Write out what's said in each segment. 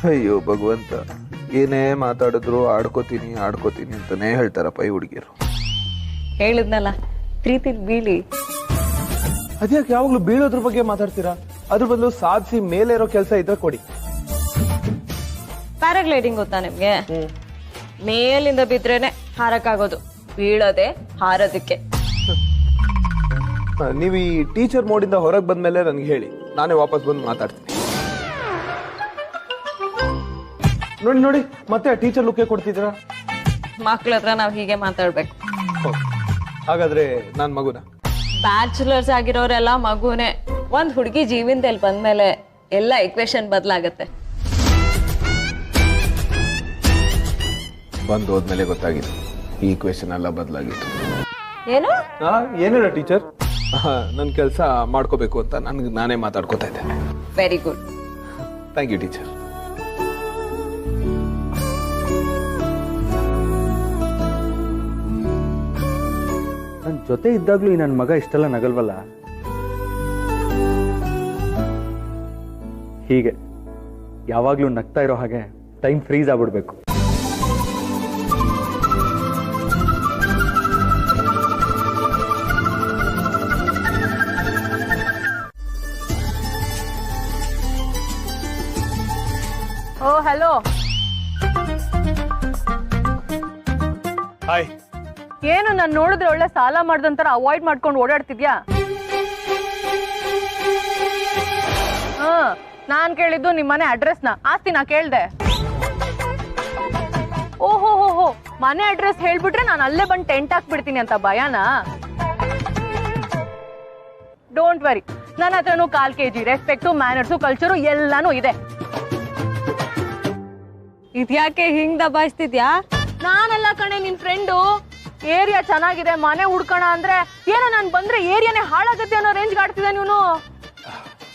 ಅಯ್ಯೋ ಭಗವಂತ, ಏನೇ ಮಾತಾಡಿದ್ರು ಆಡ್ಕೋತೀನಿ ಅಂತಾನೆ ಹೇಳ್ತಾರಪ್ಪ ಈ ಹುಡುಗಿಯರು. ಹೇಳಿದ್ನಲ್ಲ, ಪ್ರೀತಿಲಿ ಬೀಳಿ. ಅದ್ಯಾಕೆ ಯಾವಾಗ್ಲೂ ಬೀಳೋದ್ರ ಬಗ್ಗೆ ಮಾತಾಡ್ತೀರಾ? ಅದ್ರ ಬದಲು ಸಾಧಿಸಿ ಮೇಲೆ ಇರೋ ಕೆಲಸ ಇದ್ರೆ ಕೊಡಿ. ಪ್ಯಾರಾಗ್ಲೈಡಿಂಗ್ ಗೊತ್ತಾ ನಿಮ್ಗೆ? ಮೇಲಿಂದ ಬಿದ್ರೇನೆ ಹಾರಕ್ಕಾಗೋದು, ಬೀಳೋದೆ ಹಾರೋದಕ್ಕೆ. ನೀವು ಈ ಟೀಚರ್ ಮೋಡಿಂದ ಹೊರಗೆ ಬಂದ್ಮೇಲೆ ನನ್ಗೆ ಹೇಳಿ, ನಾನೇ ವಾಪಸ್ ಬಂದು ಮಾತಾಡ್ತೀನಿ. ನೋಡಿ ಮತ್ತೆ ಟೀಚರ್ ಲುಕ್ಕೆ ಕೊಡ್ತಿದ್ದೀರಾ? ಮಕ್ಳ ಹತ್ರ ನಾವ್ ಹೀಗೆ ಮಾತಾಡ್ಬೇಕು. ಹಾಗಾದ್ರೆ ನಾನ್ ಮಗುನ? ಬ್ಯಾಚುಲರ್ಸ್ ಆಗಿರೋರೆಲ್ಲ ಮಗುನೇ. ಒಂದ್ ಹುಡುಗಿ ಜೀವನದಲ್ಲಿ ಬಂದ್ಮೇಲೆ ಎಲ್ಲ ಇಕ್ವೇಶನ್ ಬದಲಾಗತ್ತೆ. ಬಂದು ಹೋದ್ಮೇಲೆ ಗೊತ್ತಾಗಿತ್ತು ಈ ಈಕ್ವೇಶನ್ ಎಲ್ಲ ಬದಲಾಗಿತ್ತು. ಏನು? ಏನಿಲ್ಲ ಟೀಚರ್, ನನ್ನ ಕೆಲಸ ಮಾಡ್ಕೋಬೇಕು ಅಂತ ನಾನೇ ಮಾತಾಡ್ಕೋತಾ ಇದ್ದೆ. Very good. Thank you teacher. ನನ್ನ ಜೊತೆ ಇದ್ದಾಗ್ಲೂ ಈ ನನ್ನ ಮಗ ಇಷ್ಟೆಲ್ಲ ನಗಲ್ವಲ್ಲ. ಹೀಗೆ ಯಾವಾಗ್ಲೂ ನಗ್ತಾ ಇರೋ ಹಾಗೆ ಟೈಮ್ ಫ್ರೀಸ್ ಆಗ್ಬಿಡ್ಬೇಕು. ಓ ಹಲೋ. ಹಾಯ್. ಏನು ನಾನು ನೋಡಿದ್ರೆ ಒಳ್ಳೆ ಸಾಲ ಮಾಡ್ದಂತರ ಅವಾಯ್ಡ್ ಮಾಡ್ಕೊಂಡು ಓಡಾಡ್ತಿದ್ಯಾ? ನಾನ್ ಕೇಳಿದ್ದು ನಿಮ್ಮನೆ ಅಡ್ರೆಸ್ನ, ಆಸ್ತಿನ ಕೇಳ್ದೆ. ಓಹೋ ಹೋ, ಮನೆ ಅಡ್ರೆಸ್ ಹೇಳ್ಬಿಟ್ರೆ ನಾನು ಅಲ್ಲೇ ಬಂದು ಟೆಂಟ್ ಹಾಕ್ಬಿಡ್ತೀನಿ ಅಂತ ಭಯನಾ? ಡೋಂಟ್ ವರಿ, ನನ್ನ ಹತ್ರನೂ 1/4 kg ರೆಸ್ಪೆಕ್ಟು, ಮ್ಯಾನರ್ಸು, ಕಲ್ಚರು ಎಲ್ಲಾನು ಇದೆ. ಇದ್ಯಾಕೆ ಹಿಂಗ್ ದಬಾಯಿಸ್ತಿದ್ಯಾ? ನಾನೆಲ್ಲ ಕಣೆ ನಿನ್ ಫ್ರೆಂಡು. ಏರಿಯಾ ಚೆನ್ನಾಗಿದೆ, ಮನೆ ಹುಡ್ಕೋಣ ಅಂದ್ರೆ ಏನೋ ನಾನು ಬಂದ್ರೆ ಏರಿಯಾನೇ ಹಾಳಾಗತ್ತೆ ಅನ್ನೋ ರೇಂಜ್ ಆಡ್ತಿದ್ದೆ ನೀನು.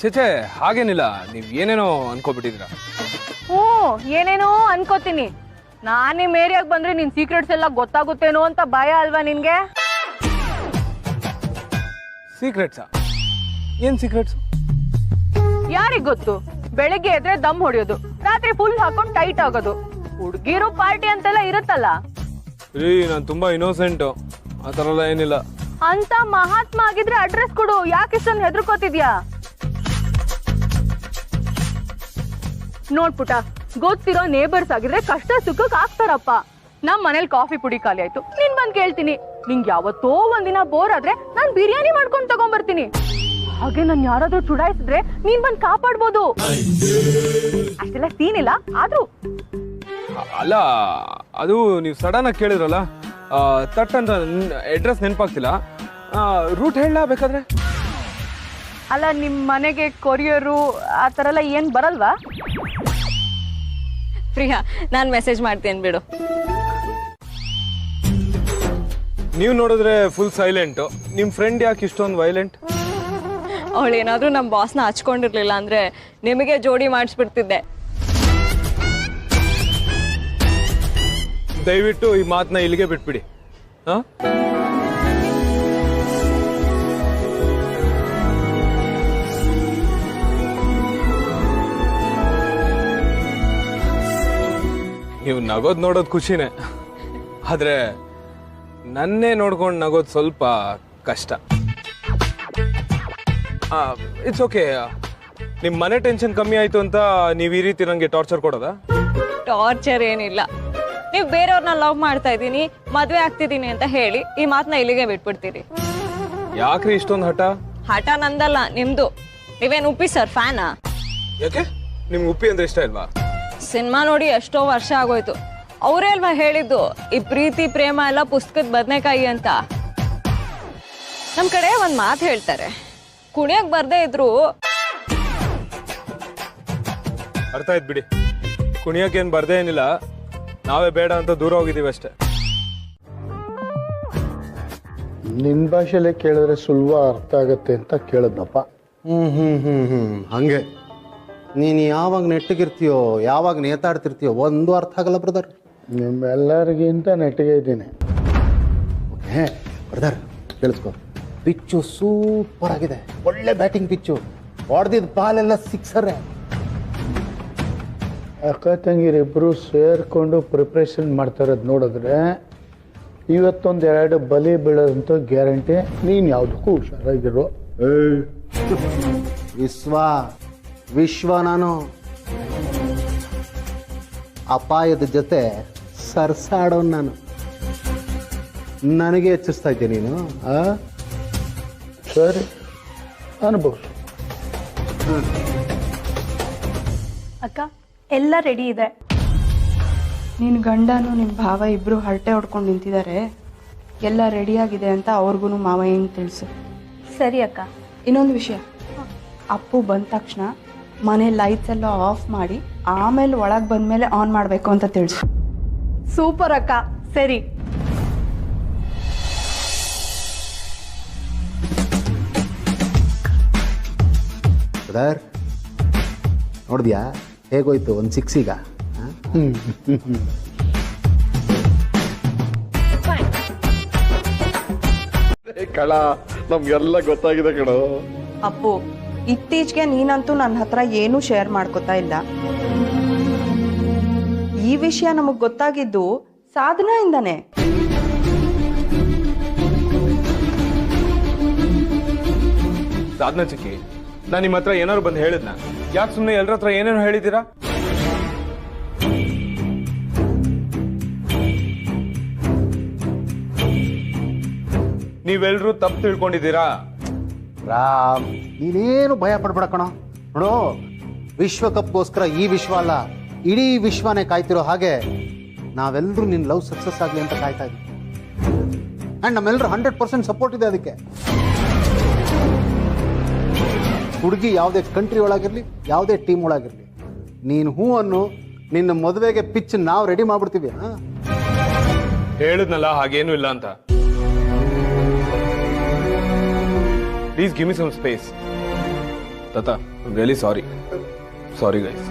ಚೇಚೆ ಹಾಗೇನಿಲ್ಲ, ನೀವ್ ಏನೇನೋ ಅನ್ಕೋಬಿಟ್ಟಿದ್ರ. ಏನೇನೋ ಅನ್ಕೋತೀನಿ. ನಾನ್ ನಿಮ್ ಏರಿಯಾಗ ಬಂದ್ರೆ ನಿನ್ ಸೀಕ್ರೆಟ್ಸ್ ಎಲ್ಲ ಗೊತ್ತಾಗುತ್ತೇನೋ ಅಂತ ಭಯ ಅಲ್ವಾ ನಿನ್ಗೆ? ಸೀಕ್ರೆಟ್ಸಾ? ಏನ್ ಸೀಕ್ರೆಟ್ಸ್? ಯಾರಿಗ್ ಗೊತ್ತು? ಬೆಳಗ್ಗೆ ಎದ್ರೆ ದಮ್ ಹೊಡಿಯೋದು, ರಾತ್ರಿ ಫುಲ್ ಹಾಕೊಂಡ್ ಟೈಟ್ ಆಗೋದು, ಹುಡ್ಗಿರು ಪಾರ್ಟಿ ಅಂತೆಲ್ಲ ಇರುತ್ತಲ್ಲ. ರೀ, ನಾನ್ ತುಂಬಾ ಇನ್ನೋಸೆಂಟ್, ಆ ತರ ಎಲ್ಲ ಏನಿಲ್ಲ. ಅಂತ ಮಹಾತ್ಮ ಆಗಿದ್ರೆ ಅಡ್ರೆಸ್ ಕೊಡು, ಯಾಕೆ ಇಷ್ಟೊಂದು ಹೆದರ್ಕೋತಿದ್ಯಾ? ನೋಡ್ಪುಟ, ಗೊತ್ತಿರೋ ನೇಬರ್ಸ್ ಆಗಿದ್ರೆ ಕಷ್ಟ ಸುಖಕ್ಕೆ ಆಗ್ತಾರಪ್ಪ. ನಮ್ ಮನೇಲಿ ಕಾಫಿ ಪುಡಿ ಖಾಲಿ ಆಯ್ತು, ನೀನ್ ಬಂದ್ ಕೇಳ್ತೀನಿ. ನಿಂಗೆ ಯಾವತ್ತೋ ಒಂದಿನ ಬೋರ್ ಆದ್ರೆ ನಾನ್ ಬಿರಿಯಾನಿ ಮಾಡ್ಕೊಂಡ್ ತಗೊಂಡ್ಬರ್ತೀನಿ. ಹಾಗೆ ನನ್ ಯಾರಾದ್ರೂ ಚುಡಾಯಿಸಿದ್ರೆ ನೀನ್ ಬಂದ್ ಕಾಪಾಡ್ಬೋದು. ಅಷ್ಟೆಲ್ಲ ಸೀನ್ ಇಲ್ಲ ಆದ್ರೂ. ಅಲ್ಲ, ಅದು ನೀವು ಸಡನ್ ಆಗಿ ಕೇಳಿದ್ರಲ್ಲ, ತಟ್ ಅಂತ ಅಡ್ರೆಸ್ ನೆನಪಾಗ್ತಿಲ್ಲ. ರೂಟ್ ಹೇಳ ಬೇಕಾದ್ರೆ? ಅಲ್ಲ, ನಿಮ್ ಮನೆಗೆ ಕೊರಿಯರು ಆ ತರ ಎಲ್ಲ ಏನ್ ಬರಲ್ವಾ? ಪ್ರಿಯಾ, ನಾನ್ ಮೆಸೇಜ್ ಮಾಡ್ತೇನೆ ಬಿಡು. ನೀವು ನೋಡಿದ್ರೆ ಫುಲ್ ಸೈಲೆಂಟ್, ನಿಮ್ ಫ್ರೆಂಡ್ ಯಾಕೆ ಇಷ್ಟೊಂದು ವೈಲೆಂಟ್? ಅವಳೇನಾದ್ರೂ ನಮ್ಮ ಬಾಸ್ನ ಹಚ್ಕೊಂಡಿರ್ಲಿಲ್ಲ ಅಂದ್ರೆ ನಿಮಗೆ ಜೋಡಿ ಮಾಡಿಸ್ಬಿಡ್ತಿದ್ದೆ. ದಯವಿಟ್ಟು ಈ ಮಾತನ್ನ ಇಲ್ಲಿಗೆ ಬಿಟ್ಬಿಡಿ. ನೀವು ನಗೋದ್ ನೋಡೋದ್ ಖುಷಿನೇ, ಆದ್ರೆ ನನ್ನೇ ನೋಡ್ಕೊಂಡು ನಗೋದ್ ಸ್ವಲ್ಪ ಕಷ್ಟ. It's okay. ನಿಮ್ ಮನೆ ಟೆನ್ಷನ್ ಕಮ್ಮಿ ಆಯ್ತು ಅಂತ ನೀವ್ ಈ ರೀತಿ ನಂಗೆ ಟಾರ್ಚರ್ ಕೊಡೋದಾ? ಟಾರ್ಚರ್ ಏನಿಲ್ಲ. ನೀವು ಬೇರೆಯವ್ರನ್ನ ಲವ್ ಮಾಡ್ತಾ ಇದ್ದೀನಿ, ಮದ್ವೆ ಆಗ್ತಿದ್ದೀನಿ ಅಂತ ಹೇಳಿ ಈ ಮಾತನ್ನ ಇಲ್ಲಿಗೆ ಬಿಟ್ಬಿಡ್ತೀರಿ. ಯಾಕ್ರಿ ಇಷ್ಟೊಂದು ಹಠ? ಹಠ ನಂದಲ್ಲ, ನಿಮ್ದು. ನೀವೇನ್ ಉಪ್ಪಿ ಸರ್ ಫ್ಯಾನಾ? ಯಾಕೆ ನಿಮ್ಗೆ ಉಪ್ಪಿ ಅಂದ್ರೆ ಇಷ್ಟ ಇಲ್ವಾ? ಸಿನಿಮಾ ನೋಡಿ ಎಷ್ಟೋ ವರ್ಷ ಆಗೋಯ್ತು. ಅವರೇ ಅಲ್ವಾ ಹೇಳಿದ್ದು ಈ ಪ್ರೀತಿ ಪ್ರೇಮ ಎಲ್ಲ ಪುಸ್ತಕದ ಬದನೆಕಾಯಿ ಅಂತ. ನಮ್ ಕಡೆ ಒಂದ್ ಮಾತು ಹೇಳ್ತಾರೆ, ಕುಣಿಯಕ್ ಬರ್ದೇ ಇದ್ರು. ಅರ್ಥ ಆಯ್ತು ಬಿಡಿ, ಕುಣಿಯಕ್ಕೇನ್ ಬರ್ದೇ ಏನಿಲ್ಲ, ನಾವೇ ಬೇಡ ಅಂತ ದೂರ ಹೋಗಿದ್ದೀವಿ ಅಷ್ಟೇ. ನಿನ್ನ ಭಾಷೆಯಲ್ಲೇ ಕೇಳಿದ್ರೆ ಸುಲಭ ಅರ್ಥ ಆಗತ್ತೆ ಅಂತ ಕೇಳಿದ್ನಪ್ಪ. ಹಂಗೆ ನೀನು ಯಾವಾಗ ನೆಟ್ಟಗಿರ್ತೀಯೋ, ಯಾವಾಗ ನೇತಾಡ್ತಿರ್ತೀಯೋ ಒಂದು ಅರ್ಥ ಆಗಲ್ಲ ಬ್ರದರ್. ನಿಮ್ಮೆಲ್ಲರಿಗಿಂತ ನೆಟ್ಟಿಗೆ ಇದ್ದೀನಿ. ಓಕೆ ಬ್ರದರ್, ಕೇಳಿಸ್ಕೊ, ಪಿಚ್ಚು ಸೂಪರ್ ಆಗಿದೆ, ಒಳ್ಳೆ ಬ್ಯಾಟಿಂಗ್ ಪಿಚ್ಚು, ಹೊಡೆದಿದ್ದ ಬಾಲೆಲ್ಲ ಸಿಕ್ಸರೇ. ಅಕ್ಕ ತಂಗಿರಿಬ್ಬರು ಸೇರಿಕೊಂಡು ಪ್ರಿಪ್ರೇಷನ್ ಮಾಡ್ತಾರದು ನೋಡಿದ್ರೆ ಇವತ್ತೊಂದು 2 ಬಲಿ ಬೀಳೋದಂತ ಗ್ಯಾರಂಟಿ. ನೀನು ಯಾವುದಕ್ಕೂ ಹುಷಾರಾಗಿರೋ. ವಿಶ್ವ ನಾನು ಅಪಾಯದ ಜೊತೆ ಸರ್ಸಾಡೋ ನಾನು. ನನಗೆ ಹೆಚ್ಚಿಸ್ತಾ ಇದ್ದೆ ನೀನು. ಸರಿ, ಅನುಭವಿಸು. ಅಕ್ಕ ಎಲ್ಲ ರೆಡಿ ಇದೆ. ನಿನ್ನ ಗಂಡನು ನಿಮ್ಮ ಭಾವ ಇಬ್ಬರು ಹರಟೆ ಹೊಡ್ಕೊಂಡು ನಿಂತಿದ್ದಾರೆ. ಎಲ್ಲ ರೆಡಿಯಾಗಿದೆ ಅಂತ ಅವ್ರಿಗೂ ಮಾವ ಹೆಂಗೆ ತಿಳಿಸು. ಸರಿ ಅಕ್ಕ. ಇನ್ನೊಂದು ವಿಷಯ, ಅಪ್ಪು ಬಂದ ತಕ್ಷಣ ಮನೆ ಲೈಟ್ಸ್ ಎಲ್ಲ ಆಫ್ ಮಾಡಿ ಆಮೇಲೆ ಒಳಗೆ ಬಂದಮೇಲೆ ಆನ್ ಮಾಡಬೇಕು ಅಂತ ತಿಳಿಸು. ಸೂಪರ್ ಅಕ್ಕ. ಸರಿ. ಬ್ರದರ್ ನೋಡಿದ್ಯಾ ಹೇಗೋಯ್ತು ಒಂದು 6 ಈಗ? ಕಳ ನಮ್ಗೆಲ್ಲ ಗೊತ್ತಾಗಿದೆ ಕಣೋ. ಅಪ್ಪು, ಇತ್ತೀಚೆಗೆ ನೀನಂತೂ ನನ್ನ ಹತ್ರ ಏನೂ ಶೇರ್ ಮಾಡ್ಕೋತಾ ಇಲ್ಲ. ಈ ವಿಷಯ ನಮಗೆ ಗೊತ್ತಾಗಿದ್ದು ಸಾಧನೆಯಿಂದಾನೆ. ಸಾಧನ ಚಿಕ್ಕಿ, ನಾನು ನಿಮ್ಮ ಹತ್ರ ಏನಾದ್ರು ಬಂದು ಹೇಳಿದ್ನ? ಯಾಕೆ ಸುಮ್ಮನೆ ಎಲ್ಲರ ಹತ್ರ ಏನೇನು ಹೇಳಿದ್ದೀರಾ? ನೀವೆಲ್ಲರೂ ತಪ್ಪು ತಿಳ್ಕೊಂಡಿದ್ದೀರಾ. ರಾಮ್, ನೀನೇನು ಭಯ ಪಡ್ಬೇಡ ಕಣೋ. ನೋಡು, ವಿಶ್ವಕಪ್ಗೋಸ್ಕರ ಈ ವಿಶ್ವ ಅಲ್ಲ, ಇಡೀ ವಿಶ್ವನೇ ಕಾಯ್ತಿರೋ ಹಾಗೆ ನಾವೆಲ್ಲರೂ ನಿನ್ನ ಲವ್ ಸಕ್ಸಸ್ ಆಗಲಿ ಅಂತ ಕಾಯ್ತಾ ಇದ್ದೀವಿ. ಆ್ಯಂಡ್ ನಮ್ಮೆಲ್ಲರೂ 100% ಸಪೋರ್ಟ್ ಇದೆ ಅದಕ್ಕೆ. ಹುಡುಗಿ ಯಾವುದೇ ಕಂಟ್ರಿ ಒಳಗಿರಲಿ, ಯಾವುದೇ ಟೀಮ್ ಒಳಗಿರಲಿ, ನೀನು ಹೂ ಅನ್ನು ನಿನ್ನ ಮದುವೆಗೆ ಪಿಚ್ ನಾವು ರೆಡಿ ಮಾಡ್ಬಿಡ್ತೀವಿ. ಹೇಳಿದ್ನಲ್ಲ ಹಾಗೇನೂ ಇಲ್ಲ ಅಂತ. Please give me some space. Tata, I'm really sorry. Sorry, guys.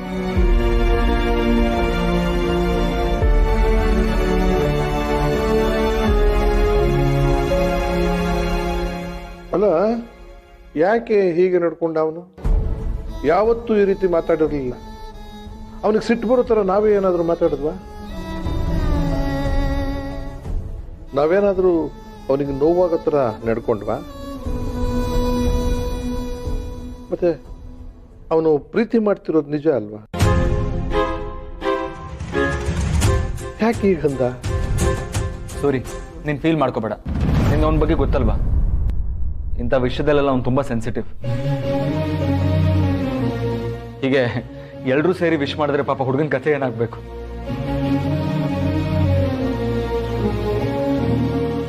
ಅಲ್ಲ, ಯಾಕೆ ಹೀಗೆ ನಡ್ಕೊಂಡ ಅವನು? ಯಾವತ್ತೂ ಈ ರೀತಿ ಮಾತಾಡಿರಲಿಲ್ಲ. ಅವನಿಗೆ ಸಿಟ್ಟು ಬರೋ ಥರ ನಾವೇ ಏನಾದರೂ ಮಾತಾಡಿದ್ವಾ? ನಾವೇನಾದರೂ ಅವನಿಗೆ ನೋವಾಗೋ ಥರ ನಡ್ಕೊಂಡ್ವಾ? ಮತ್ತೆ ಅವನು ಪ್ರೀತಿ ಮಾಡ್ತಿರೋದು ನಿಜ ಅಲ್ವಾ? ಯಾಕೆ ಹೀಗಂದ? ಸಾರಿ, ನೀನು ಫೀಲ್ ಮಾಡ್ಕೋಬೇಡ. ನಿನ್ನ ಅವನ ಬಗ್ಗೆ ಗೊತ್ತಲ್ವಾ, ಇಂಥ ವಿಷಯದಲ್ಲೆಲ್ಲ ಅವ್ನು ತುಂಬ ಸೆನ್ಸಿಟಿವ್. ಹೀಗೆ ಎಲ್ಲರೂ ಸೇರಿ ವಿಶ್ ಮಾಡಿದ್ರೆ ಪಾಪ ಹುಡುಗನ ಕಥೆ ಏನಾಗಬೇಕು?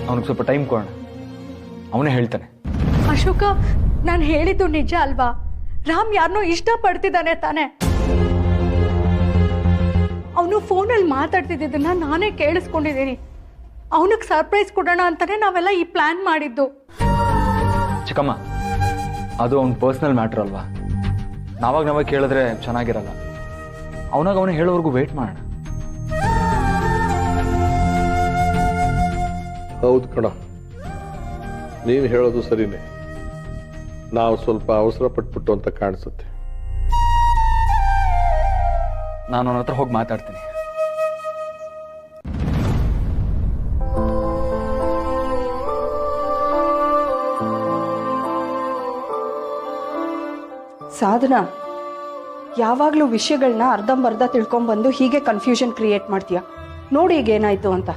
ಅವನಿಗೆ ಸ್ವಲ್ಪ ಟೈಮ್ ಕೊಡೋಣ, ಅವನೇ ಹೇಳ್ತಾನೆ. ಅಶೋಕ, ನಾನು ಹೇಳಿದ್ದು ನಿಜ ಅಲ್ವಾ? ರಾಮ್ ಯಾರನ್ನೋ ಇಷ್ಟಪಡ್ತಿದ್ದಾನೆ ತಾನೆ. ಅವನು ಫೋನಲ್ಲಿ ಮಾತಾಡ್ತಿದ್ದನ್ನ ನಾನೇ ಕೇಳಿಸ್ಕೊಂಡಿದ್ದೀನಿ. ಅವನಿಗೆ ಸರ್ಪ್ರೈಸ್ ಕೊಡೋಣ ಅಂತಾನೆ ನಾವೆಲ್ಲ ಈ ಪ್ಲಾನ್ ಮಾಡಿದ್ದು. ಚಿಕ್ಕಮ್ಮ, ಅದು ಅವ್ನ ಪರ್ಸ್ನಲ್ ಮ್ಯಾಟ್ರ್ ಅಲ್ವಾ? ನಾವೇ ಕೇಳಿದ್ರೆ ಚೆನ್ನಾಗಿರಲ್ಲ. ಅವನು ಹೇಳೋವರೆಗೂ ವೇಟ್ ಮಾಡೋಣ. ಹೌದು ಕಣ, ನೀನು ಹೇಳೋದು ಸರಿನೇ. ನಾವು ಸ್ವಲ್ಪ ಅವಸರ ಪಟ್ಬಿಟ್ಟು ಅಂತ ಕಾಣಿಸುತ್ತೆ. ನಾನು ಅವನ ಹತ್ರ ಹೋಗಿ ಮಾತಾಡ್ತೀನಿ. ಸಾಧನಾ, ಯಾವಾಗಲೂ ವಿಷಯಗಳನ್ನ ಅರ್ಧಂಬರ್ಧ ತಿಳ್ಕೊಂಡ್ಬಂದು ಹೀಗೆ ಕನ್ಫ್ಯೂಷನ್ ಕ್ರಿಯೇಟ್ ಮಾಡ್ತೀಯ. ನೋಡಿ ಈಗ ಏನಾಯ್ತು ಅಂತ.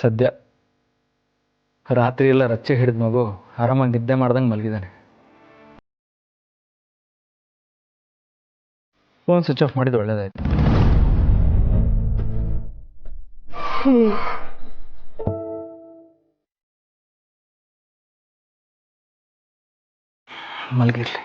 ಸದ್ಯ ರಾತ್ರಿ ಎಲ್ಲ ರಚ್ಚೆ ಹಿಡಿದ ಮಗು ಆರಾಮಾಗಿ ನಿದ್ದೆ ಮಾಡ್ದಂಗೆ ಮಲಗಿದ್ದಾನೆ. ಫೋನ್ ಸ್ವಿಚ್ ಆಫ್ ಮಾಡಿದ್ದು ಒಳ್ಳೇದಾಯ್ತು. ಮಲಗಿರ್ಲಿ.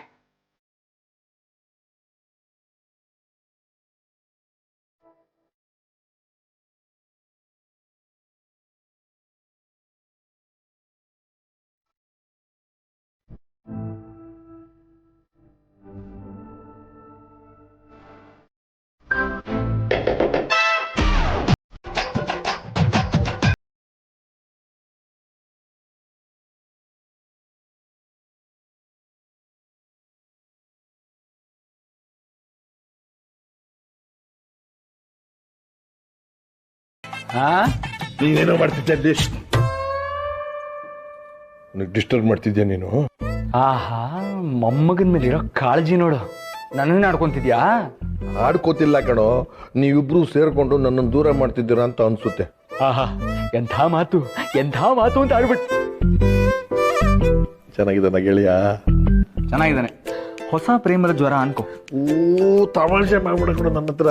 ನೀನೇನೋ ಮಾಡ್ತಿದ್ದೆ ಡಿಸ್ಟರ್ಬ್ ಮಾಡ್ತಿದ್ಯಾ ನೀನು? ಆಹಾ, ಮೊಮ್ಮಗನ ಮೇಲೆ ಇರೋ ಕಾಳಜಿ ನೋಡು. ನನ್ನನ್ನು ಆಡ್ಕೊಂತಿದ್ಯಾ? ಆಡ್ಕೋತಿಲ್ಲ ಕಣೋ, ನೀವಿಬ್ರು ಸೇರ್ಕೊಂಡು ನನ್ನನ್ನು ದೂರ ಮಾಡ್ತಿದ್ದೀರಾ ಅಂತ ಅನ್ಸುತ್ತೆ. ಆಹಾ, ಎಂಥ ಮಾತು ಅಂತ ಆಡ್ಬಿಟ್ಟು. ಚೆನ್ನಾಗಿದ್ದಾನ ಗೆಳೆಯ? ಚೆನ್ನಾಗಿದ್ದಾನೆ. ಹೊಸ ಪ್ರೇಮದ ಜ್ವರ ಅನ್ಕೋ. ತಮಾಷೆ ಮಾಡ್ಬಿಡ ನನ್ನ ಹತ್ರ.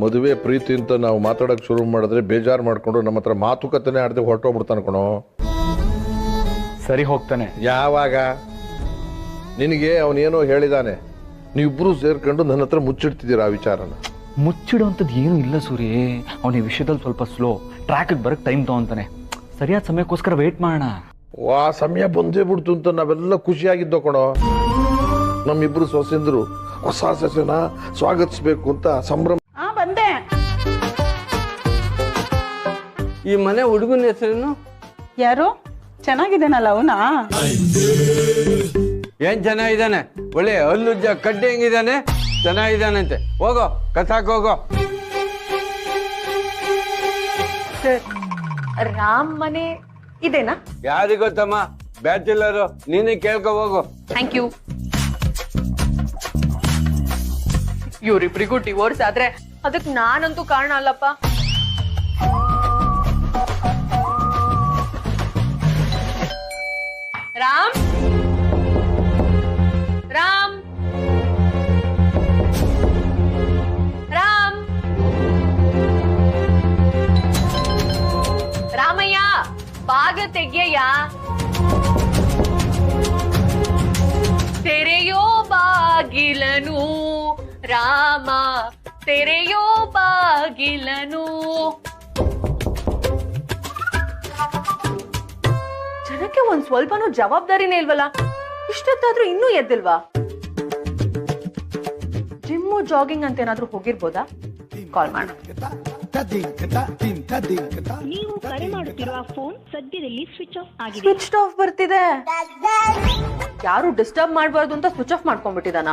ಮದುವೆ ಪ್ರೀತಿ ಅಂತ ನಾವು ಮಾತಾಡಕ್ ಶುರು ಮಾಡಿದ್ರೆ ಬೇಜಾರು ಮಾಡ್ಕೊಂಡು ನಮ್ಮ ಹತ್ರ ಮಾತುಕತೆನೆ ಆಡದೆ ಹೊರಟೋಗ್ಬಿಡ್ತಾನ ಕಣೋ. ಸರಿ ಹೋಗ್ತಾನೆ. ಯಾವಾಗ? ನಿನಗೆ ಅವನೇನೋ ಹೇಳಿದಾನೆ, ನೀವಿಬ್ರು ಸೇರ್ಕೊಂಡು ನನ್ನ ಹತ್ರ ಮುಚ್ಚಿಡ್ತಿದ್ದೀರಾ ಆ ವಿಚಾರನ. ಮುಚ್ಚಿಡುವಂಥದ್ದು ಏನೂ ಇಲ್ಲ ಸೂರಿ. ಅವನ ಈ ವಿಷಯದಲ್ಲಿ ಸ್ವಲ್ಪ ಸ್ಲೋ, ಟ್ರ್ಯಾಕಿಗೆ ಬರಕ್ಕೆ ಟೈಮ್ ತಗೊಂತಾನೆ. ಸರಿಯಾದ ಸಮಯಕ್ಕೋಸ್ಕರ ವೇಟ್ ಮಾಡೋಣ. ಆ ಸಮಯ ಬಂದೇ ಬಿಡ್ತು ಅಂತ ನಾವೆಲ್ಲ ಖುಷಿಯಾಗಿದ್ದೋ ಕಣೋ. ನಮ್ಮಿಬ್ರು ಸೊಸೆಂದ್ರು ಹೊಸ ಸೊಸೆನ ಸ್ವಾಗತಿಸ್ಬೇಕು ಅಂತ ಸಂಭ್ರಮ. ಬಂದೆ. ಈ ಮನೆ ಹುಡುಗನ ಹೆಸರೇನು? ಯಾರು? ಚೆನ್ನಾಗಿದ್ದಾನಲ್ಲ ಅವನಾ? ಏನ್ ಚೆನ್ನಾಗಿದ್ದಾನೆ, ಒಳ್ಳೆ ಹಲ್ಲುಜ್ಜ ಕಡ್ಡಿ ಹೆಂಗಿದ್ದಾನೆ, ಚೆನ್ನಾಗಿದ್ದಾನಂತೆ. ಹೋಗೋ ಕಥಾಕ್ ಹೋಗೋ. ರಾಮ್ ಮನೆ ಇದೇನಾ? ಯಾರಿಗೊತ್ತಮ್ಮ, ಬ್ಯಾಚುಲರು, ನೀನೇ ಕೇಳ್ಕೊ ಹೋಗು. Thank you. ಇವ್ರಿಬ್ರಿಗೂ ಡಿವೋರ್ಸ್ ಆದ್ರೆ ಅದಕ್ಕೆ ನಾನಂತೂ ಕಾರಣ ಅಲ್ಲಪ್ಪ. ರಾಮ್ ರಾಮ್ ರಾಮ್ ರಾಮಯ್ಯ, ಬಾಗ ತೆಗ್ಯಯ್ಯ. ತೆರೆಯೋ ಬಾಗಿಲನು ರಾಮ, ತೆರೆಯೋ ಬಾಗಿಲನು. ಜನಕ್ಕೆ ಒಂದ್ ಸ್ವಲ್ಪನೂ ಜವಾಬ್ದಾರಿನೇ ಇಲ್ವಲ್ಲ? ಇಷ್ಟೊತ್ತಾದ್ರೂ ಇನ್ನೂ ಎದ್ದಿಲ್ವಾ? ಜಿಮ್ಮು ಜಾಗಿಂಗ್ ಅಂತ ಏನಾದ್ರೂ ಹೋಗಿರ್ಬೋದಾ? ಕಾಲ್ ಮಾಡ. ನೀವು ಕರೆ ಮಾಡುತ್ತಿರುವ ಫೋನ್ ಸದ್ಯದಲ್ಲಿ ಸ್ವಿಚ್ ಆಫ್ ಆಗಿದೆ. ಸ್ವಿಚ್ ಆಫ್ ಬರ್ತಿದೆ. ಯಾರು ಡಿಸ್ಟರ್ಬ್ ಮಾಡಬಾರ್ದು ಅಂತ ಸ್ವಿಚ್ ಆಫ್ ಮಾಡ್ಕೊಂಡ್ಬಿಟ್ಟಿದಾನ.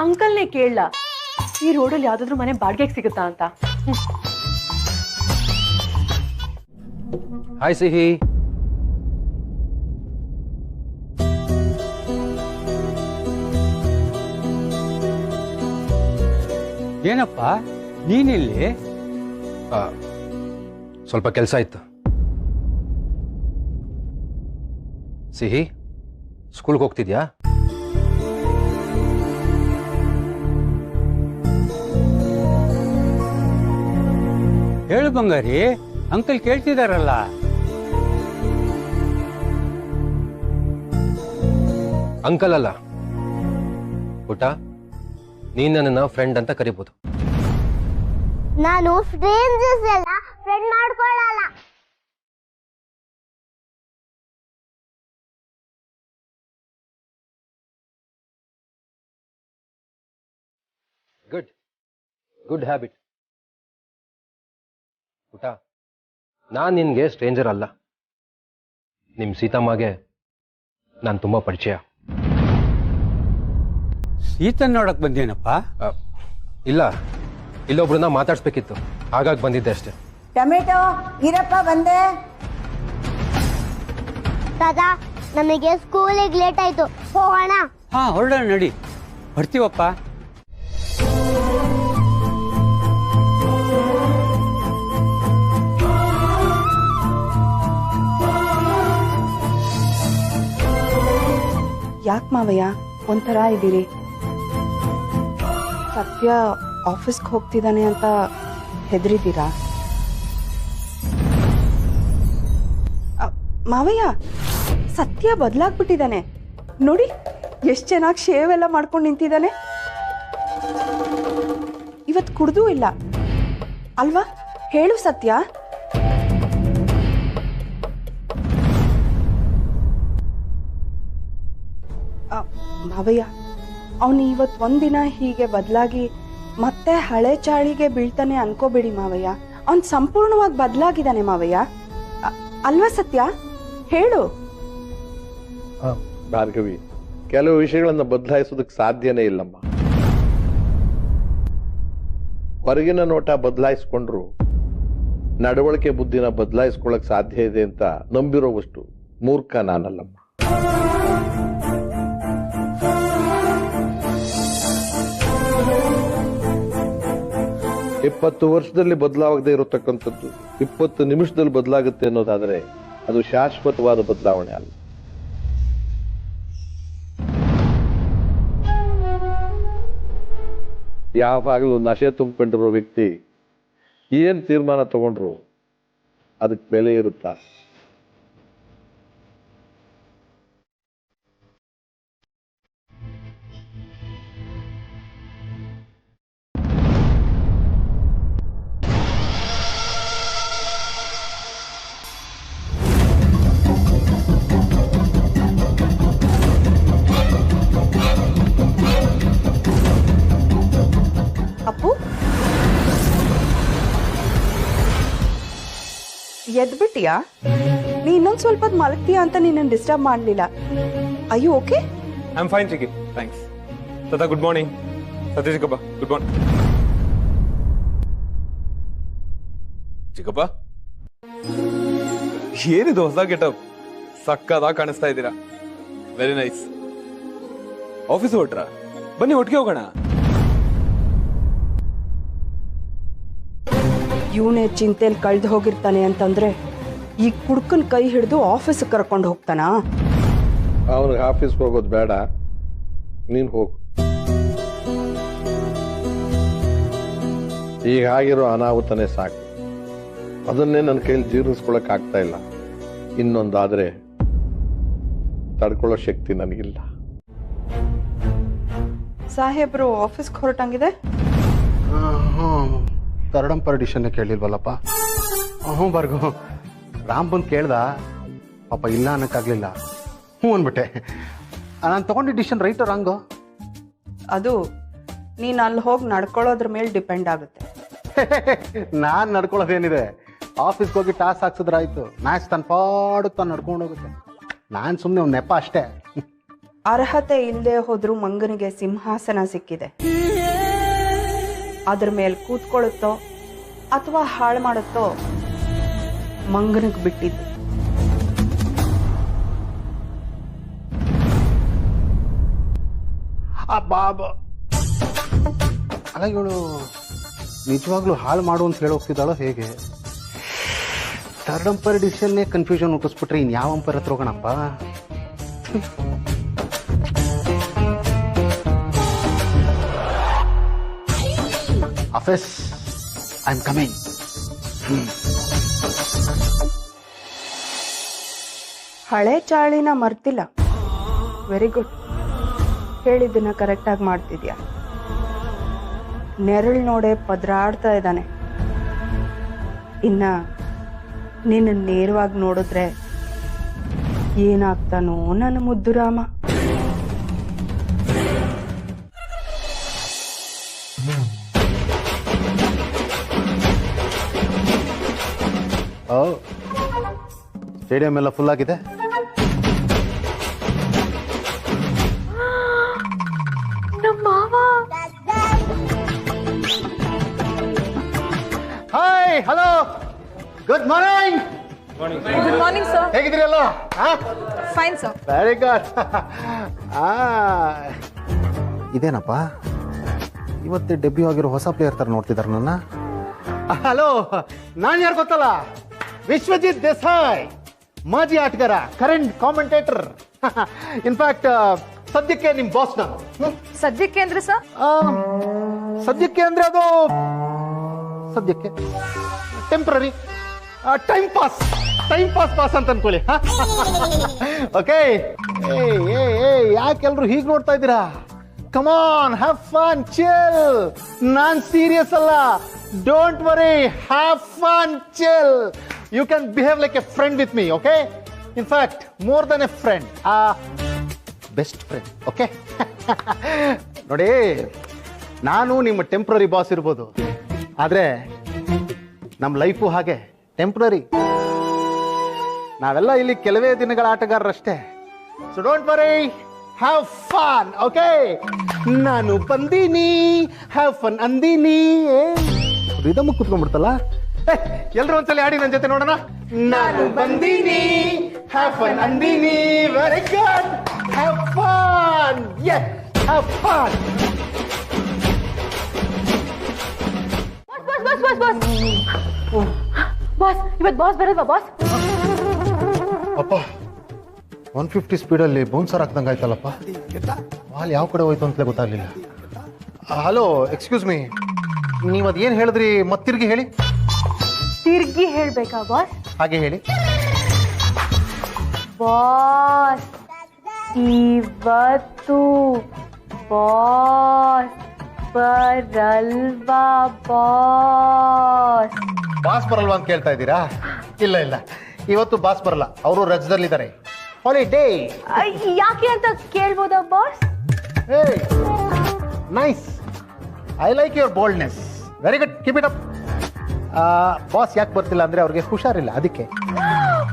ಅಂಕಲ್ನೇ ಕೇಳಲ್ಲ, ಈ ರೋಡಲ್ಲಿ ಯಾವ್ದಾದ್ರು ಮನೆ ಬಾಡಿಗೆಗೆ ಸಿಗುತ್ತಾ ಅಂತ. ಹಾಯ್ ಸಿಹಿ. ಏನಪ್ಪ ನೀನಿಲ್ಲಿ? ಸ್ವಲ್ಪ ಕೆಲಸ ಇತ್ತು. ಸಿಹಿ, ಸ್ಕೂಲ್ಗೆ ಹೋಗ್ತಿದ್ಯಾ? ಹೇಳು ಬಂಗಾರಿ, ಅಂಕಲ್ ಕೇಳ್ತಿದಾರಲ್ಲ. ಅಂಕಲ್ ಅಲ್ಲ ಪುಟ, ನೀನ್ ನನ್ನ ಫ್ರೆಂಡ್ ಅಂತ ಕರಿಬಹುದು. ನಾನು ಸ್ಟ್ರೇಂಜರ್ಸ್ ಎಲ್ಲ ಫ್ರೆಂಡ್ ಮಾಡ್ಕೊಳ್ಳಲ್ಲ. ಗುಡ್ ಹ್ಯಾಬಿಟ್ ಪುಟ. ನಾನ್ ನಿನ್ಗೆ ಸ್ಟ್ರೇಂಜರ್ ಅಲ್ಲ. ನಿಮ್ ಸೀತಮ್ಮಗೆ ನಾನು ತುಂಬಾ ಪರಿಚಯ. ಸೀತನ್ ನೋಡಕ್ ಬಂದೇನಪ್ಪ? ಇಲ್ಲ, ಇಲ್ಲೊಬ್ರನ್ನ ಮಾತಾಡ್ಸ್ಬೇಕಿತ್ತು, ಹಾಗಾಗಿ ಬಂದಿದ್ದೆ ಅಷ್ಟೇ. ಟೊಮೆಟೊ ಇರಪ್ಪ, ಬಂದೆ. ದಾದಾ, ನಮಗೆ ಸ್ಕೂಲಿಗೆ ಲೇಟ್ ಆಯ್ತು, ಹೋಗೋಣ. ಹಾ, ಹೊರಡೋಣ ನಡಿ, ಬರ್ತೀವಪ್ಪ. ಯಾಕೆ ಮಾವಯ್ಯ ಒಂಥರ ಇದ್ದೀರಿ? ಸತ್ಯ ಆಫೀಸ್ಗೆ ಹೋಗ್ತಿದ್ದಾನೆ ಅಂತ ಹೆದರಿದ್ದೀರಾ? ಮಾವಯ್ಯ ಸತ್ಯ ಬದಲಾಗ್ಬಿಟ್ಟಿದ್ದಾನೆ ನೋಡಿ, ಎಷ್ಟು ಚೆನ್ನಾಗಿ ಶೇವ್ ಎಲ್ಲ ಮಾಡ್ಕೊಂಡು ನಿಂತಿದ್ದಾನೆ. ಇವತ್ತು ಕುಡ್ದೂ ಇಲ್ಲ ಅಲ್ವಾ? ಹೇಳು ಸತ್ಯ. ಮಾವಯ್ಯ ಅವನು ಇವತ್ತು ಒಂದಿನ ಹೀಗೆ ಬದಲಾಗಿ ಮತ್ತೆ ಹಳೆ ಚಾಳಿಗೆ ಬೀಳ್ತಾನೆ ಅನ್ಕೋಬೇಡಿ ಮಾವಯ್ಯ. ಅವನ್ ಸಂಪೂರ್ಣವಾಗಿ ಬದಲಾಗಿದ್ದಾನೆ ಮಾವಯ್ಯ, ಅಲ್ವಾ ಸತ್ಯ? ಹೇಳು. ಭಾರ್ಗವಿ, ಕೆಲವು ವಿಷಯಗಳನ್ನ ಬದಲಾಯಿಸೋದಕ್ಕೆ ಸಾಧ್ಯನೇ ಇಲ್ಲಮ್ಮ. ಹೊರಗಿನ ನೋಟ ಬದಲಾಯಿಸ್ಕೊಂಡ್ರು ನಡವಳಿಕೆ ಬುದ್ಧಿನ ಬದಲಾಯಿಸ್ಕೊಳಕ್ ಸಾಧ್ಯ ಇದೆ ಅಂತ ನಂಬಿರೋವಷ್ಟು ಮೂರ್ಖ ನಾನಲ್ಲಮ್ಮ. ಇಪ್ಪತ್ತು ವರ್ಷದಲ್ಲಿ ಬದಲಾಗದೆ ಇರತಕ್ಕಂಥದ್ದು 20 ನಿಮಿಷದಲ್ಲಿ ಬದಲಾಗುತ್ತೆ ಅನ್ನೋದಾದ್ರೆ ಅದು ಶಾಶ್ವತವಾದ ಬದಲಾವಣೆ ಅಲ್ಲ. ಯಾವಾಗಲೂ ನಶೆ ತುಂಬಿಕೊಂಡಿರೋ ವ್ಯಕ್ತಿ ಏನ್ ತೀರ್ಮಾನ ತಗೊಂಡ್ರು ಅದಕ್ಕೆ ಬೆಲೆ ಇರುತ್ತಾ? ಅಪ್ಪು, ಎದ್ಬಿಟ್ಟಿಯಾ? ನೀ ಇನ್ನೊಂದ್ ಸ್ವಲ್ಪ ಹೊತ್ತು ಮಲಗ್ತೀಯಾ ಅಂತ ನೀನನ್ನು ಡಿಸ್ಟರ್ಬ್ ಮಾಡಲಿಲ್ಲ. ಅಯ್ಯೋ okay? I am fine chikki, thanks. ಸದಾ ಗುಡ್ ಮಾರ್ನಿಂಗ್. ಸತ್ಯ ಚಿಕ್ಕಪ್ಪ ಗುಡ್ ಮಾರ್ನಿಂಗ್. ಚಿಕ್ಕಪ್ಪ ಏನಿದು ಹೊಸ ಗೆಟಪ್? ಸಕ್ಕದಾಗಿ ಕಾಣಿಸ್ತಾ ಇದ್ದೀರಾ. Very nice. ಆಫೀಸ್ ಹೊರಟ್ರ? ಬನ್ನಿ ಒಟ್ಟಿಗೆ ಹೋಗೋಣ. ಇವನೇ ಚಿಂತೆಯಲ್ಲಿ ಕಳೆದು ಹೋಗಿರ್ತಾನೆ ಅಂತಂದ್ರೆ ಈ ಕುಡ್ಕನ್ ಕೈ ಹಿಡಿದು ಆಫೀಸ್ ಕರ್ಕೊಂಡು ಹೋಗ್ತಾನಾ? ಅವನಿಗೆ ಆಫೀಸ್ಗೆ ಹೋಗೋದು ಬೇಡ, ನೀನು ಹೋಗು. ಈಗ ಆಗಿರೋ ಅನಾಹುತನೇ ಸಾಕು. ಅದನ್ನೇ ನನ್ನ ಕೈಲಿ ಜೀರ್ಣಿಸ್ಕೊಳಕ್ ಆಗ್ತಾ ಇಲ್ಲ. ಇನ್ನೊಂದಾದ್ರೆ ತಡ್ಕೊಳ್ಳೋ ಶಕ್ತಿ ನನಗಿಲ್ಲ. ಸಾಹೇಬ್ರು ಆಫೀಸ್ಗೆ ಹೊರಟಂಗಿದೆ. ಕರಡಂಪರ್ ಡಿಶನ್ನೇ ಕೇಳಿಲ್ವಲ್ಲಪ್ಪ. ಹ್ಞೂ ಬರ್ಗು, ರಾಮ್ ಬಂದು ಕೇಳ್ದ, ಪಾಪ ಇಲ್ಲ ಅನ್ನಕ್ಕಾಗ್ಲಿಲ್ಲ, ಹ್ಞೂ ಅಂದ್ಬಿಟ್ಟೆ. ನಾನು ತಗೊಂಡಿದ್ದ ಡಿಶನ್ ರೈಟ್ ರಾಂಗು? ಅದು ನೀನು ಅಲ್ಲಿ ಹೋಗಿ ನಡ್ಕೊಳ್ಳೋದ್ರ ಮೇಲೆ ಡಿಪೆಂಡ್ ಆಗುತ್ತೆ. ನಾನು ನಡ್ಕೊಳ್ಳೋದೇನಿದೆ, ಆಫೀಸ್ಗೆ ಹೋಗಿ ಟಾಸ್ ಹಾಕ್ಸಿದ್ರಾಯ್ತು, ಮ್ಯಾಚ್ ತನ್ನ ಪಾಡು ತಾನು ನಡ್ಕೊಂಡು ಹೋಗುತ್ತೆ. ನಾನು ಸುಮ್ಮನೆ ಒಂದು ನೆಪ ಅಷ್ಟೇ. ಅರ್ಹತೆ ಇಲ್ಲದೆ ಹೋದ್ರೂ ಮಂಗನಿಗೆ ಸಿಂಹಾಸನ ಸಿಕ್ಕಿದೆ. ಅದ್ರ ಮೇಲೆ ಕೂತ್ಕೊಳ್ಳುತ್ತೋ ಅಥವಾ ಹಾಳು ಮಾಡುತ್ತೋ ಮಂಗನಿಗೆ ಬಿಟ್ಟಿದ್ದು. ಅಲ್ಲ, ಇವಳು ನಿಜವಾಗ್ಲೂ ಹಾಳು ಮಾಡು ಅಂತ ಹೇಳಿ ಹೋಗ್ತಿದ್ದಾಳೋ ಹೇಗೆ? ಥರ್ಡ್ ಅಂಪೈರ್ ಡಿಸಿಷನ್ನೇ ಕನ್ಫ್ಯೂಷನ್ ಹುಟ್ಟಿಸ್ಬಿಟ್ರೆ ಇನ್ನು ಯಾವ ಅಂಪೈರ್ ಹತ್ರ ಹೋಗೋಣಪ್ಪ? Office, I am coming. ಹಳೆ ಚಾಳಿನ ಮರ್ತಿಲ್ಲ. Very good. ಹೇಳಿದ್ದನ್ನ ಕರೆಕ್ಟಾಗಿ ಮಾಡ್ತಿದ್ಯಾ. ನೆರಳು ನೋಡೆ ಪದ್ರಾಡ್ತಾ ಇದ್ದಾನೆ. ಇನ್ನ ನಿನ್ನ ನೇರವಾಗಿ ನೋಡಿದ್ರೆ ಏನಾಗ್ತಾನೋ ನನ್ನ ಮುದ್ದು ರಾಮ. ಸ್ಟೇಡಿಯಂ ಎಲ್ಲ ಫುಲ್ ಆಗಿದೆ. Hi, hello, good morning. Good morning sir. ಹೇಗಿದ್ದೀರಲ್ಲ? Fine sir. Very good. ಇದೇನಪ್ಪ, ಇವತ್ತೇ ಡೆಬ್ಯೂ ಆಗಿರೋ ಹೊಸ ಪ್ಲೇಯರ್ ತರ ನೋಡ್ತಿದ್ದಾರೆ ನನ್ನ. ಹಲೋ, ನಾನು ಯಾರು ಗೊತ್ತಲ್ಲ? ವಿಶ್ವಜಿತ್ ದೇಸಾಯಿ, ಮಾಜಿ ಆಟಗಾರ, ಕರೆಂಟ್ ಕಾಮೆಂಟೇಟರ್. ಇನ್ಫ್ಯಾಕ್ಟ್ ಸದ್ಯಕ್ಕೆ ನಿಮ್ ಬಾಸ್ ನಾನು. ಸದ್ಯಕ್ಕೆ ಅಂದ್ರೆ ಸರ್? ಸದ್ಯಕ್ಕೆ ಅಂದ್ರೆ ಅದು ಸದ್ಯಕ್ಕೆ ಟೆಂಪ್ರರಿ. ಟೈಮ್ ಪಾಸ್ ಪಾಸ್ ಅಂತ ಅನ್ಕೊಳ್ಳಿ. ಓಕೆ ಯಾಕೆಲ್ರು ಹೀಗೆ ನೋಡ್ತಾ ಇದ್ದೀರಾ? Come on, have fun, chill. ನಾನ್ ಸೀರಿಯಸ್ ಅಲ್ಲ. Don't worry, have fun, chill. You can behave like a friend with me. Okay, in fact more than a friend, best friend. Okay ನೋಡಿ, ನಾನು ನಿಮ್ಮ ಟೆಂಪ್ರರಿ ಬಾಸ್ ಇರ್ಬೋದು, ಆದರೆ ನಮ್ಮ ಲೈಫು ಹಾಗೆ temporary. ನಾವೆಲ್ಲ ಇಲ್ಲಿ ಕೆಲವೇ ದಿನಗಳ ಆಟಗಾರರಷ್ಟೇ. So don't worry, have fun. Okay, ನಾನು ಬಂದೀನಿ, ಹ್ಯಾವ್ ಫನ್ ಅಂದೀನಿ. ರಿದಮ್ ಕುತ್ಕೊಂಡ್ಬಿಡ್ತಲ್ಲ. ಎಲ್ರು ಒಂದ್ಸಲ ಆಡಿ ನನ್ನ ಜೊತೆ ನೋಡೋಣ. ನಾನು ಬಂದೀನಿ, ಹ್ಯಾವ್ ಫನ್ ಅಂದೀನಿ. Very good, have fun. Yes, have fun. Boss, ಇವತ್ತು ಬಾಸ್ ಬರಲ್ವಾ ಬಾಸ್? ಅಪ್ಪ, 150 ಸ್ಪೀಡಲ್ಲಿ ಬೌನ್ಸರ್ ಹಾಕ್ದಂಗೆ ಆಯ್ತಲ್ಲಪ್ಪ. ಬಾಲ್ ಯಾವ ಕಡೆ ಹೋಯ್ತು ಅಂತಲೇ ಗೊತ್ತಾಗ್ಲಿಲ್ಲ. ಹಲೋ, ಎಕ್ಸ್ಕ್ಯೂಸ್ ಮೀ, ನೀವು ಅದೇನು ಹೇಳಿದ್ರಿ ಮತ್ತಿರ್ಗಿ ಹೇಳಿ. ತಿರ್ಗಿ ಹೇಳ್ಬೇಕಾ ಬಾಸ್? ಹಾಗೆ ಹೇಳಿ. ಬಾಸ್, ಇವತ್ತು ಬಾಸ್ ಬರಲ್ವಾ ಬಾಸ್? ಬಾಸ್ ಬರಲ್ವಾ ಅಂತ ಕೇಳ್ತಾ ಇದ್ದೀರಾ? ಇಲ್ಲ ಇಲ್ಲ, ಇವತ್ತು ಬಾಸ್ ಬರಲ್ಲ, ಅವರು ರಜದಲ್ಲಿದ್ದಾರೆ. ಹಾಲಿಡೇ. ಯಾಕೆ ಅಂತ ಕೇಳ್ಬೋದಾ boss? Nice, I like your boldness. Very good, keep it up. Boss ಯಾಕೆ ಬರ್ತಿಲ್ಲ ಅಂದ್ರೆ ಅವ್ರಿಗೆ ಹುಷಾರಿಲ್ಲ, ಅದಕ್ಕೆ.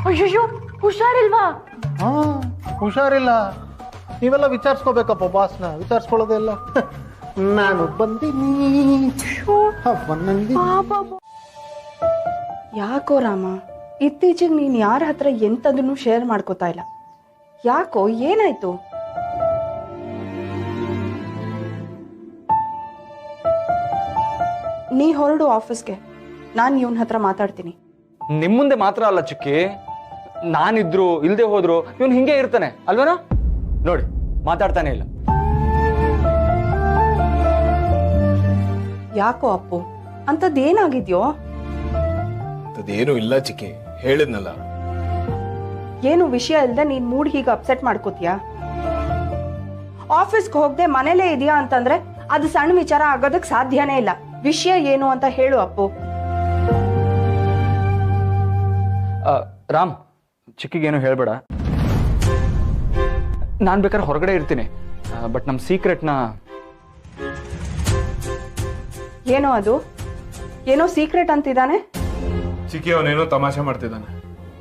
ಅಯ್ಯೋ, ಹುಷಾರಿಲ್ವಾ? ಹಾ, ಹುಷಾರಿಲ್ಲ. ನೀವೆಲ್ಲ ವಿಚಾರಿಸ್ಕೋಬೇಕಪ್ಪ ಬಾಸ್ನ, ವಿಚಾರಿಸ್ಕೊಳ್ಳೋದೇ ಇಲ್ಲ. ನಾನು ಬಂದಿನಿ. ಯಾಕೋ ರಾಮ, ಇತ್ತೀಚೆಗೆ ನೀನು ಯಾರ ಹತ್ರ ಎಂತದನ್ನು ಶೇರ್ ಮಾಡ್ಕೋತಾ ಇಲ್ಲ. ಯಾಕೋ, ಏನಾಯ್ತು? ನೀ ಹೊರಡು ಆಫೀಸ್ಗೆ, ನಾನು ಇವನ ಹತ್ರ ಮಾತಾಡ್ತೀನಿ. ನಿಮ್ಮ ಮುಂದೆ ಮಾತ್ರ ಅಲ್ಲ ಚಿಕ್ಕಿ, ನಾನಿದ್ರು ಇಲ್ದೆ ಹೋದ್ರು ಇವನು ಹಿಂಗೆ ಇರ್ತಾನೆ ಅಲ್ವೇನಾ? ನೋಡಿ, ಮಾತಾಡ್ತಾನೆ ಇಲ್ಲ. ಯಾಕೋ ಅಪ್ಪು, ಅಂಥದ್ದೇನಾಗಿದ್ಯೋ? ಅದೇನು ಇಲ್ಲ ಚಿಕ್ಕಿ, ಹೇಳಿದ್ನಲ್ಲ. ಏನು ವಿಷಯ ಇಲ್ಲದೆ ನೀನ್ ಮೂಡ್ ಹೀಗೆ ಅಪ್ಸೆಟ್ ಮಾಡ್ಕೋತೀಯಾ? ಆಫೀಸ್ಗೆ ಹೋಗದೆ ಮನೇಲೇ ಇದೆಯಾ ಅಂತಂದ್ರೆ ಅದು ಸಣ್ಣ ವಿಚಾರ ಆಗೋದಕ್ಕೆ ಸಾಧ್ಯನೇ ಇಲ್ಲ. ವಿಷಯ ಏನು ಅಂತ ಹೇಳು ಅಪ್ಪು. ರಾಮ್, ಚಿಕ್ಕಿಗೇನು ಹೇಳ್ಬೇಡ. ನಾನು ಬೇಕಾದ್ರೆ ಹೊರಗಡೆ ಇರ್ತೀನಿ, ಬಟ್ ನಮ್ಮ ಸೀಕ್ರೆಟ್ನ. ಏನೋ ಅದು? ಏನೋ ಸೀಕ್ರೆಟ್ ಅಂತಿದ್ದಾನೆ. ಚಿಕ್ಕಿ ಅವನೇನೋ ತಮಾಷೆ ಮಾಡ್ತಿದ್ದಾನೆ.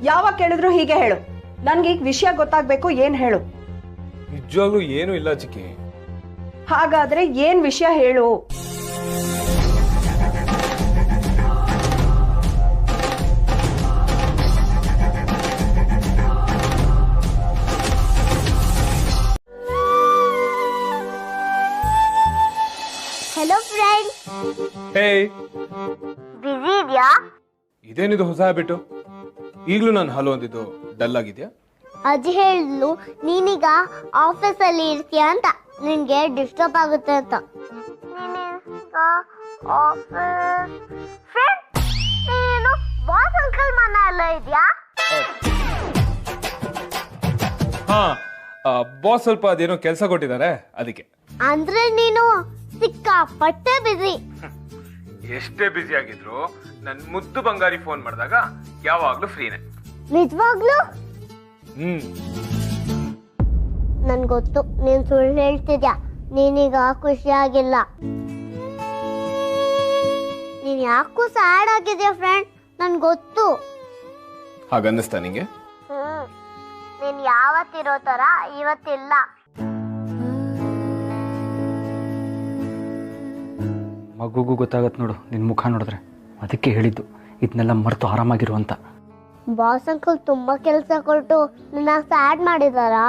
ಯಾವಾಗ ಕೇಳಿದ್ರು ಹೀಗೆ ಹೇಳು. ನನ್ಗೆ ಈಗ ವಿಷಯ ಗೊತ್ತಾಗ್ಬೇಕು, ಏನ್ ಹೇಳು. ನಿಜವಾಗ್ಲೂ ಏನೂ ಇಲ್ಲ ಚಿಕ್ಕಿ. ಹಾಗಾದ್ರೆ ಏನ್ ವಿಷಯ ಹೇಳು. Hello friend. ಹೇ, ಬಿಸಿ ಇದೆಯಾ? ಇದೇನಿದು ಹೊಸ ಹ್ಯಾಬಿಟ್ಟು? ಈಗಲೂ ನಾನು ಹಲೋ ಅಂದಿದ್ದು ಡಲ್ ಆಗಿದ್ಯಾ? ಅಜ್ಜಿ ಹೇಳಿದ್ಲು ನೀನೀಗ ಆಫೀಸಲ್ಲಿ ಇರ್ತೀಯ ಅಂತ, ನಿನ್ಗೆ ಡಿಸ್ಟರ್ಬ್ ಆಗುತ್ತೆ ಅಂತ. ನೀನು ಬಾಸ್ ಅಂಕಲ್ ಮನ ಎಲ್ಲ ಇದೆಯಾ? ಹಾ, ಬಾಸ್ ಸ್ವಲ್ಪ ಅದೇನೋ ಕೆಲಸ ಕೊಟ್ಟಿದ್ದಾರೆ, ಅದಕ್ಕೆ. ಅಂದ್ರೆ ನೀನು ಸಿಕ್ಕಾಪಟ್ಟೆ ಬಿಸಿ. ಎಷ್ಟೇ ಬಿಸಿ ಆಗಿದ್ರು ನನ್ ಮುದ್ದು ಬಂಗಾರಿ ಫೋನ್ ಮಾಡಿದಾಗ ಯಾವಾಗ್ಲೂ ಫ್ರೀನೆ. ನಿಜವಾಗ್ಲು? ನನ್ ಗೊತ್ತು ನೀನ್ ಸುಳ್ಳು ಹೇಳ್ತಿದ್ಯಾ. ನೀನೀಗ ಖುಷಿಯಾಗಿಲ್ಲ. ನೀನ್ ಯಾಕೂ ಸ್ಯಾಡ್ ಆಗಿದ್ಯಾ ಫ್ರೆಂಡ್, ನನ್ ಗೊತ್ತು. ಹಾಗನ್ನಿಸ್ತಾ ನಿಂಗೆ? ನೀನ್ ಯಾವತ್ತಿರೋ ತರ ಇವತ್ತಿಲ್ಲ. ಮಗುಗೂ ಗೊತ್ತಾಗತ್ತೆ ನೋಡು ನಿನ್ನ ಮುಖ ನೋಡಿದ್ರೆ. ಅದಕ್ಕೆ ಹೇಳಿದ್ದು ಇದನ್ನೆಲ್ಲ ಮರೆತು ಆರಾಮಾಗಿರು ಅಂತ. ಬಾಸ್ ಅಂಕಲ್ ತುಂಬಾ ಕೆಲಸ ಕೊಟ್ಟು ನನ್ನ ಸ್ಯಾಡ್ ಮಾಡಿದಾರಾ?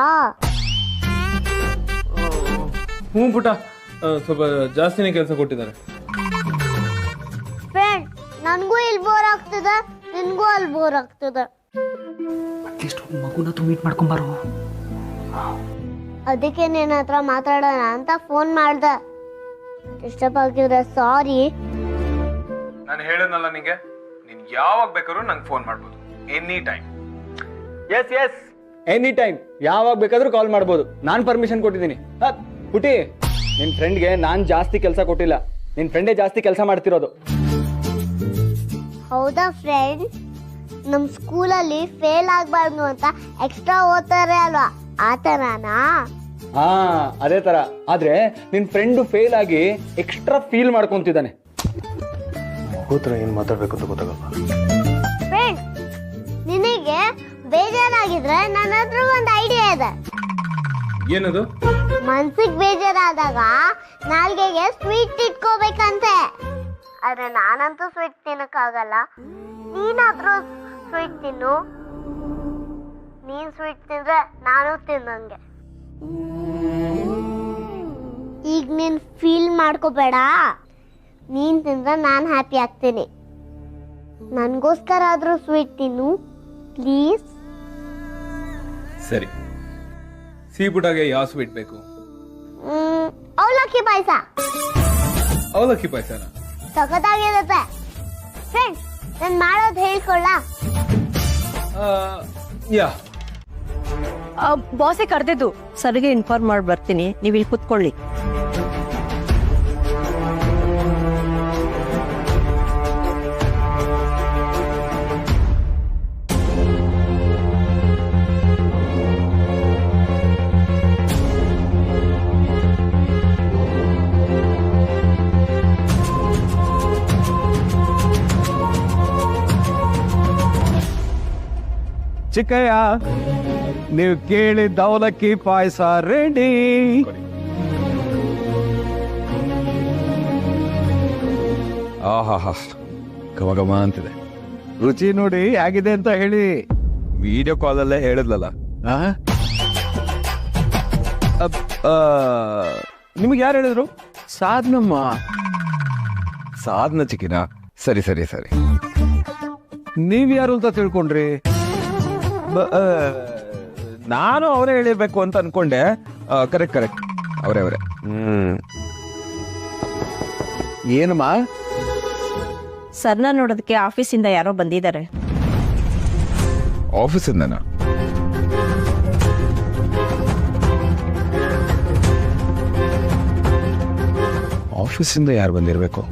ಹ್ಞೂ ಪುಟ, ಸ್ವಲ್ಪ ಜಾಸ್ತಿನೇ ಕೆಲಸ ಕೊಟ್ಟಿದ್ದಾರೆ. ಫ್ರೆಂಡ್, ನನ್ಗೂ ಇಲ್ಲಿ ಬೋರ್ ಆಗ್ತದೆ, ನಿನ್ಗೂ ಅಲ್ಲಿ ಬೋರ್ ಆಗ್ತದೆ. ಅಟ್ಲೀಸ್ಟ್ ಮಗುನ ಮೀಟ್ ಮಾಡ್ಕೊಂಬಾರು. ಅದಕ್ಕೆ ನಿನ್ನ ಹತ್ರ ಮಾತಾಡೋಣ ಅಂತ ಫೋನ್ ಮಾಡ್ದೆ. ಡಿಸ್ಟರ್ಬ್ ಆಗಿದ್ರೆ ಸಾರಿ. ನಾನು ಹೇಳಿದ್ನಲ್ಲ ನಿಂಗೆ, ನೀನ್ ಯಾವಾಗ ಬೇಕಾದ್ರೂ ನಂಗೆ ಫೋನ್ ಮಾಡ್ಬೋದು, any time. Yes yes, any time, ಯಾವಾಗ ಬೇಕಾದ್ರೂ ಕಾಲ್ ಮಾಡ್ಬೋದು. ನಾನು ಪರ್ಮಿಷನ್ ಕೊಟ್ಟಿದ್ದೀನಿ. ಪುಟಿ, ನಿನ್ ಫ್ರೆಂಡ್ಗೆ ನಾನ್ ಜಾಸ್ತಿ ಕೆಲಸ ಕೊಟ್ಟಿಲ್ಲ, ನಿನ್ ಫ್ರೆಂಡೇ ಜಾಸ್ತಿ ಕೆಲಸ ಮಾಡ್ತಿರೋದು. ಹೌದಾ ಫ್ರೆಂಡ್? ನಮ್ ಸ್ಕೂಲಲ್ಲಿ ಫೇಲ್ ಆಗ್ಬಾರ್ದು ಅಂತ ಎಕ್ಸ್ಟ್ರಾ ಓದ್ತಾರೆ ಅಲ್ವಾ, ಆ ತರನಾ? ಹಾ, ಅದೇ ತರ. ಆದ್ರೆ ನಿನ್ ಫ್ರೆಂಡ್ ಫೇಲ್ ಆಗಿ ಎಕ್ಸ್ಟ್ರಾ ಫೀಲ್ ಮಾಡ್ಕೊಂತಿದ್ದಾನೆ. ಕೂತ್ರ ಏನ್ ಮಾತಾಡ್ಬೇಕು ಅಂತ ಗೊತ್ತಾಗಲ್ಲ. ಫ್ರೆಂಡ್, ನಿನಗೆ ಬೇಜಾರಾಗಿದ್ರೆ ನನ್ನ ಹತ್ರ ಒಂದು ಐಡಿಯಾ ಇದೆ. ಏನದು? ಮನ್ಸಿಗೆ ಬೇಜಾರಾದಾಗ ನಾಲ್ಗೆಗೆ ಸ್ವೀಟ್ ಇಟ್ಕೋಬೇಕಂತೆ. ಆದ್ರೆ ನಾನಂತೂ ಸ್ವೀಟ್ ತಿನ್ನಕ್ಕಾಗಲ್ಲ, ನೀನಾದ್ರೂ ಸ್ವೀಟ್ ತಿನ್ನು. ನೀನ್ ಸ್ವೀಟ್ ತಿಂದ್ರೆ ನಾನು ತಿನ್ನಂಗೆ. ಈಗ ನೀನ್ ಫೀಲ್ ಮಾಡ್ಕೋಬೇಡ, ನೀನ್ ತಿಂದ್ರೆ ನಾನು ಹ್ಯಾಪಿ ಆಗ್ತೀನಿ. ನನ್ಗೋಸ್ಕರ ಆದ್ರೂ ಸ್ವೀಟ್ ತಿನ್ನು ಪ್ಲೀಸ್. ಸರಿ, ಸೀಬುಟಾಗೆ ಯಾವ ಸ್ವೀಟ್ ಬೇಕು? ಅವಲಕ್ಕಿ ಪಾಯಸ. ಅವಲಕ್ಕಿ ಪಾಯಸನ? ಸಖತ್ತಾಗಿರುತ್ತೆ. ಫ್ರೆಂಡ್ಸ್, ನಾನು ಮಾಡೋದು ಹೇಳ್ಕೊಳ್ಳ? ಯಾ. ಬಾಸೆ ಕರೆದಿದ್ದು, ಸರ್ಗೆ ಇನ್ಫಾರ್ಮ್ ಮಾಡಿ ಬರ್ತೀನಿ, ನೀವು ಇಲ್ಲಿ ಕುತ್ಕೊಳ್ಳಿ. ಚಿಕ್ಕಯ್ಯ, ನೀವು ಕೇಳಿದ ಅವಲಕ್ಕಿ ಪಾಯಸ ರೆಡಿ. ಆಹಾ, ಘಮ ಅಂತಿದೆ. ರುಚಿ ನೋಡಿ ಆಗಿದೆ ಅಂತ ಹೇಳಿ. ವಿಡಿಯೋ ಕಾಲಲ್ಲೇ ಹೇಳಿದ್ಲಲ್ಲ. ನಿಮ್ಗೆ ಯಾರು ಹೇಳಿದ್ರು? ಸಾಧನಮ್ಮ. ಸಾಧನ ಚಿಕ್ಕಿನ? ಸರಿ ಸರಿ ಸರಿ. ನೀವ್ ಯಾರು ಅಂತ ತಿಳ್ಕೊಂಡ್ರಿ? ನಾನು ಅವರೇ ಹೇಳಿರ್ಬೇಕು ಅಂತ ಅನ್ಕೊಂಡೆ. ಕರೆಕ್ಟ್ ಕರೆಕ್ಟ್, ಅವರೇ. ಏನಮ್ಮ? ಸರ್ನ ನೋಡೋದಕ್ಕೆ ಆಫೀಸಿಂದ ಯಾರೋ ಬಂದಿದ್ದಾರೆ. ಆಫೀಸಿಂದನಾ? ಆಫೀಸಿಂದ ಯಾರು ಬಂದಿರಬೇಕು?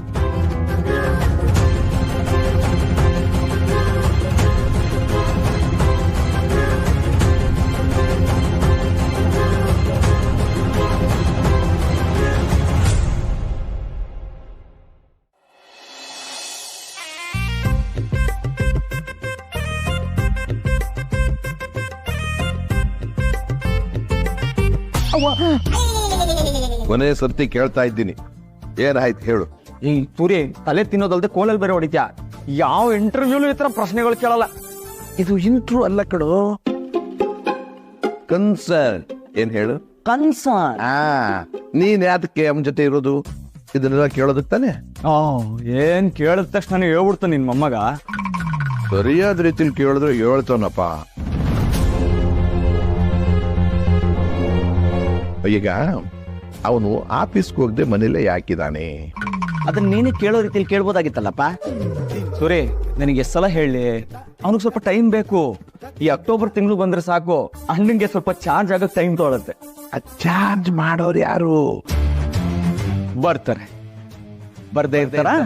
ಕೊನೆ ಸರ್ತಿ ಕೇಳ್ತಾ ಇದ್ದೀನಿ, ಏನಾಯ್ತು ಹೇಳು. ಈ ಸೂರಿ, ತಲೆ ತಿನ್ನೋದಲ್ದೆ ಕೋಲಲ್ಲಿ ಬೇರೆ ಹೊಡಿತ್ಯಾ. ಯಾವ ಇಂಟರ್ವ್ಯೂಲು ಈ ತರ ಪ್ರಶ್ನೆಗಳು ಕೇಳಲ್ಲ. ಇದು ಇಂಟ್ರೂ ಅಲ್ಲ ಕಣೋ, ಕನ್ಸರ್ನ್. ಏನ್ ಹೇಳು? ಕನ್ಸರ್ನ್. ನೀನ್ ಯಾತಕ್ಕೆ ಅವನ ಜೊತೆ ಇರೋದು? ಇದನ್ನೆಲ್ಲ ಕೇಳೋದಕ್ಕೆ ತಾನೆ? ಏನ್ ಕೇಳಿದ ತಕ್ಷಣ ಹೇಳ್ಬಿಡ್ತಾನೆ ನಿನ್ ಮೊಮ್ಮಗ. ಸರಿಯಾದ ರೀತಿಲಿ ಕೇಳಿದ್ರೆ ಹೇಳ್ತಾನಪ್ಪ. ಈಗ ಅವನು ಆಫೀಸ್ಗೆ ಹೋಗದೆ ಮನೇಲೆ ಯಾಕಿದಾನೆ? ಅದನ್ನ ನೀನೇ ಕೇಳೋ ರೀತಿಲಿ ಕೇಳ್ಬೋದಾಗಿತ್ತಲ್ಲಪ್ಪ. ಸೂರಿ, ನನಗೆ ಎಷ್ಟು ಸಲ ಹೇಳಿ, ಅವನಿಗೆ ಸ್ವಲ್ಪ ಟೈಮ್ ಬೇಕು. ಈ ಅಕ್ಟೋಬರ್ ತಿಂಗಳು ಬಂದ್ರೆ ಸಾಕು, ಅಣ್ಣಂಗೆ ಸ್ವಲ್ಪ ಚಾರ್ಜ್ ಆಗಕ್ಕೆ ಟೈಮ್ ತೊಗೊಳತ್ತೆ. ಚಾರ್ಜ್ ಮಾಡೋರು ಯಾರು? ಬರ್ತಾರೆ, ಬರ್ದೇ ಇರ್ತಾರ.